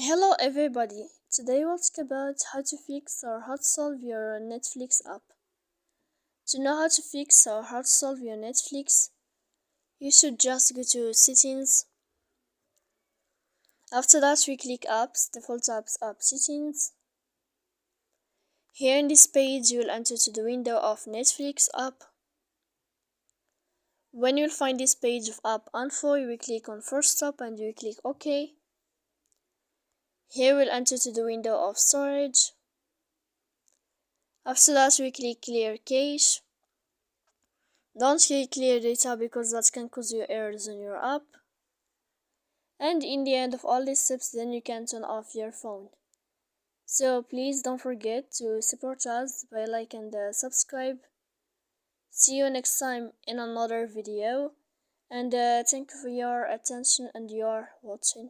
Hello everybody, today we'll talk about how to fix or how to solve your Netflix app. To know how to fix or how to solve your Netflix, you should just go to settings. After that we click apps, default apps, app settings. Here in this page you will enter to the window of Netflix app. When you'll find this page of app info, you will click on first stop and you will click OK. Here we'll enter to the window of storage. After that we click clear cache. Don't click clear data because that can cause you errors on your app. And in the end of all these steps, then you can turn off your phone. So please don't forget to support us by like and subscribe. See you next time in another video, and thank you for your attention and your watching.